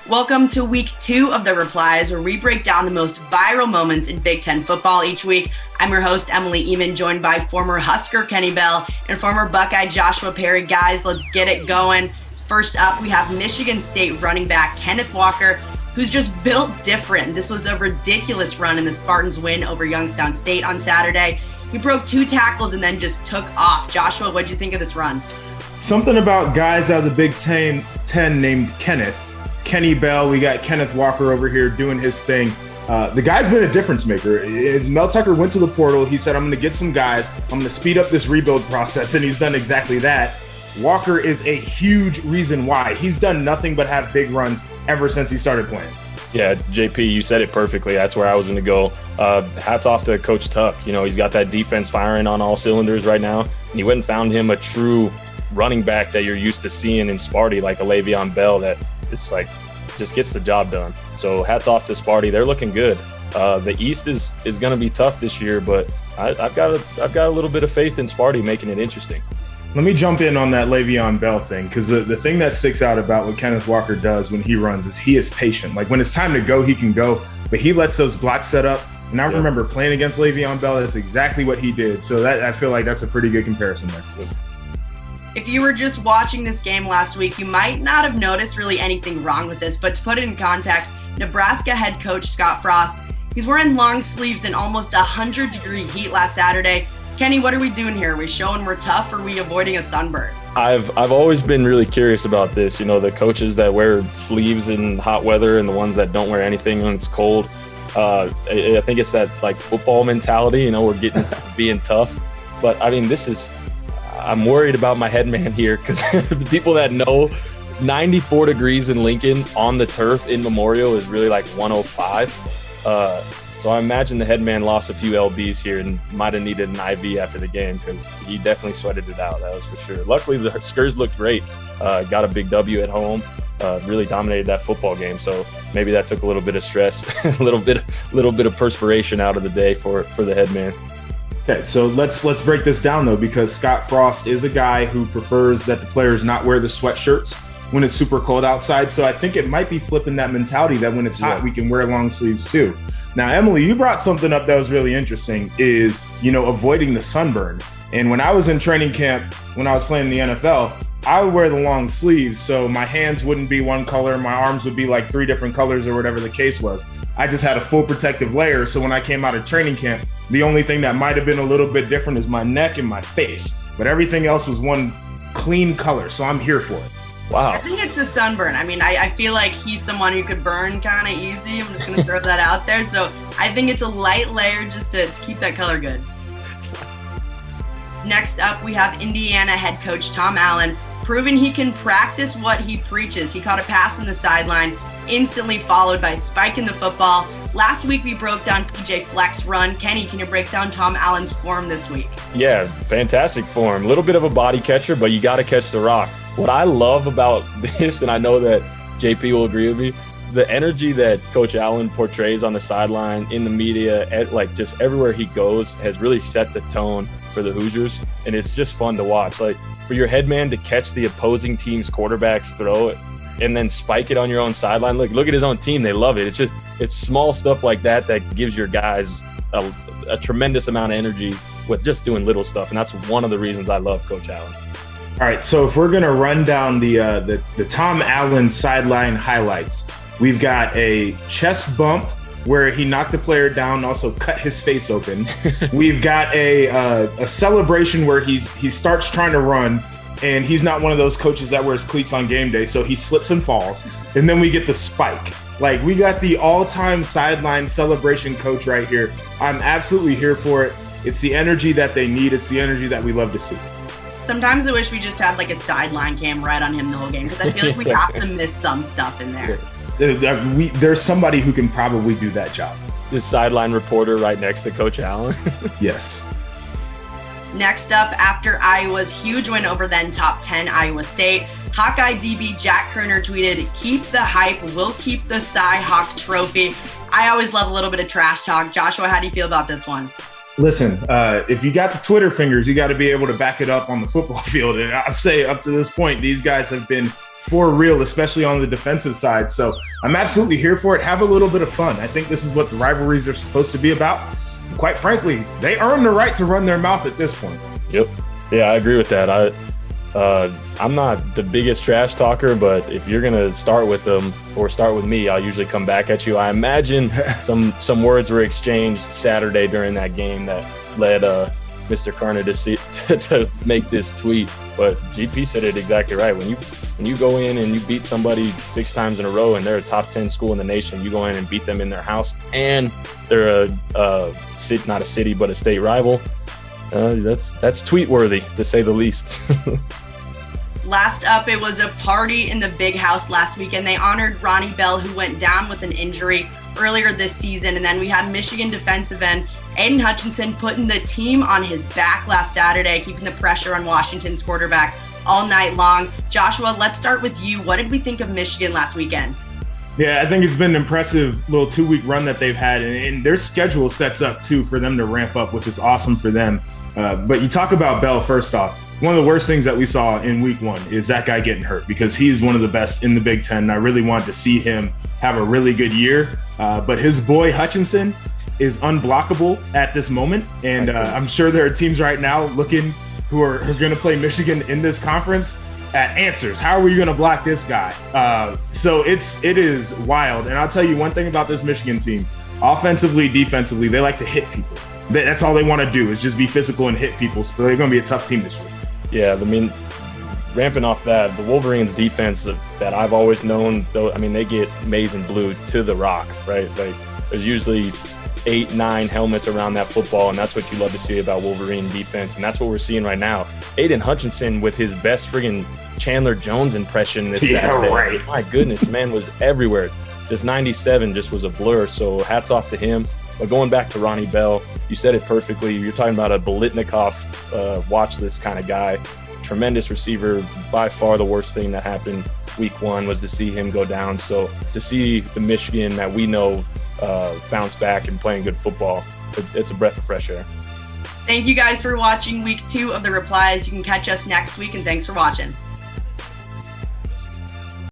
Welcome to week 2 of the Replies, where we break down the most viral moments in Big Ten football each week. I'm your host, Emily Ehman, joined by former Husker Kenny Bell and former Buckeye Joshua Perry. Guys, let's get it going. First up, we have Michigan State running back Kenneth Walker, who's just built different. This was a ridiculous run in the Spartans' win over Youngstown State on Saturday. He broke 2 tackles and then just took off. Joshua, what'd you think of this run? Something about guys out of the Big Ten named Kenny Bell. We got Kenneth Walker over here doing his thing. The guy's been a difference maker. As Mel Tucker went to the portal, he said, I'm going to get some guys. I'm going to speed up this rebuild process, and he's done exactly that. Walker is a huge reason why. He's done nothing but have big runs ever since he started playing. Yeah, JP, you said it perfectly. That's where I was going to go. Hats off to Coach Tuck. You know, he's got that defense firing on all cylinders right now. And he went and found him a true running back that you're used to seeing in Sparty, like a Le'Veon Bell, that it's like just gets the job done. So hats off to Sparty. They're looking good. The East is going to be tough this year, but I've got a little bit of faith in Sparty making it interesting. Let me jump in on that Le'Veon Bell thing, because the thing that sticks out about what Kenneth Walker does when he runs is he is patient. Like when it's time to go, he can go, but he lets those blocks set up. And I remember playing against Le'Veon Bell. That's exactly what he did. So that I feel like that's a pretty good comparison there. If you were just watching this game last week, you might not have noticed really anything wrong with this, but to put it in context, Nebraska head coach Scott Frost, he's wearing long sleeves in almost 100-degree heat last Saturday. Kenny, what are we doing here? Are we showing we're tough, or are we avoiding a sunburn? I've always been really curious about this. You know, the coaches that wear sleeves in hot weather and the ones that don't wear anything when it's cold. I think it's that like football mentality. You know, we're being tough. But I mean, I'm worried about my headman here, because the people that know, 94 degrees in Lincoln on the turf in Memorial is really like 105. So I imagine the headman lost a few LBs here and might have needed an IV after the game, because he definitely sweated it out. That was for sure. Luckily, the Skurs looked great. Got a big W at home. Really dominated that football game. So maybe that took a little bit of stress, a little bit of perspiration out of the day for the headman. Okay, so let's break this down though, because Scott Frost is a guy who prefers that the players not wear the sweatshirts when it's super cold outside. So I think it might be flipping that mentality that when it's hot, we can wear long sleeves too. Now, Emily, you brought something up that was really interesting, is, you know, avoiding the sunburn. And when I was in training camp, when I was playing in the NFL, I would wear the long sleeves, so my hands wouldn't be one color, my arms would be like 3 different colors or whatever the case was. I just had a full protective layer, so when I came out of training camp, the only thing that might have been a little bit different is my neck and my face, but everything else was one clean color, so I'm here for it. Wow. I think it's the sunburn. I mean, I feel like he's someone who could burn kind of easy. I'm just going to throw that out there. So I think it's a light layer just to keep that color good. Next up, we have Indiana head coach Tom Allen, proving he can practice what he preaches. He caught a pass on the sideline, instantly followed by spiking the football. Last week, we broke down PJ Fleck's run. Kenny, can you break down Tom Allen's form this week? Yeah, fantastic form. A little bit of a body catcher, but you got to catch the rock. What I love about this, and I know that JP will agree with me, the energy that Coach Allen portrays on the sideline, in the media, like just everywhere he goes, has really set the tone for the Hoosiers, and it's just fun to watch. Like for your headman to catch the opposing team's quarterback's throw and then spike it on your own sideline. Look at his own team; they love it. It's small stuff like that gives your guys a tremendous amount of energy with just doing little stuff, and that's one of the reasons I love Coach Allen. All right, so if we're going to run down the Tom Allen sideline highlights, we've got a chest bump where he knocked the player down and also cut his face open. We've got a celebration where he starts trying to run, and he's not one of those coaches that wears cleats on game day, so he slips and falls. And then we get the spike. Like, we got the all-time sideline celebration coach right here. I'm absolutely here for it. It's the energy that they need. It's the energy that we love to see. Sometimes I wish we just had like a sideline cam right on him the whole game, because I feel like we have to miss some stuff in there. There's somebody who can probably do that job. The sideline reporter right next to Coach Allen. Yes. Next up, after Iowa's huge win over then top 10 Iowa State, Hawkeye DB Jack Kerner tweeted, "Keep the hype, we'll keep the Cy Hawk trophy." I always love a little bit of trash talk. Joshua, how do you feel about this one? Listen, if you got the Twitter fingers, you got to be able to back it up on the football field. And I'll say up to this point, these guys have been for real, especially on the defensive side. So I'm absolutely here for it. Have a little bit of fun. I think this is what the rivalries are supposed to be about. And quite frankly, they earn the right to run their mouth at this point. Yep. Yeah, I agree with that. I'm not the biggest trash talker, but if you're going to start with them or start with me, I'll usually come back at you. I imagine some words were exchanged Saturday during that game that led Mr. Karna to make this tweet. But GP said it exactly right. When you go in and you beat somebody 6 times in a row and they're a top 10 school in the nation, you go in and beat them in their house and they're not a city, but a state rival. That's tweet worthy, to say the least. Last up, it was a party in the Big House last weekend. They honored Ronnie Bell, who went down with an injury earlier this season. And then we had Michigan defensive end Aiden Hutchinson putting the team on his back last Saturday, keeping the pressure on Washington's quarterback all night long. Joshua, let's start with you. What did we think of Michigan last weekend? Yeah, I think it's been an impressive little 2-week run that they've had, and their schedule sets up, too, for them to ramp up, which is awesome for them. But you talk about Bell, first off. One of the worst things that we saw in week 1 is that guy getting hurt, because he's one of the best in the Big Ten. And I really wanted to see him have a really good year. But his boy Hutchinson is unblockable at this moment. And I'm sure there are teams right now looking who are going to play Michigan in this conference at answers. How are we going to block this guy? So it is wild. And I'll tell you one thing about this Michigan team. Offensively, defensively, they like to hit people. That's all they want to do is just be physical and hit people. So they're going to be a tough team this year. Yeah, I mean, ramping off that, the Wolverines defense that I've always known, though, I mean, they get maize and blue to the rock, right? Like, there's usually 8-9 helmets around that football, and that's what you love to see about Wolverine defense, and that's what we're seeing right now. Aiden Hutchinson with his best friggin' Chandler Jones impression this Saturday. Right. My goodness, man was everywhere. This 97 just was a blur, so hats off to him. But going back to Ronnie Bell, you said it perfectly. You're talking about a Bolitnikoff watch this kind of guy. Tremendous receiver. By far the worst thing that happened week 1 was to see him go down. So to see the Michigan that we know bounce back and playing good football, it's a breath of fresh air. Thank you guys for watching week 2 of the Replies. You can catch us next week, and thanks for watching.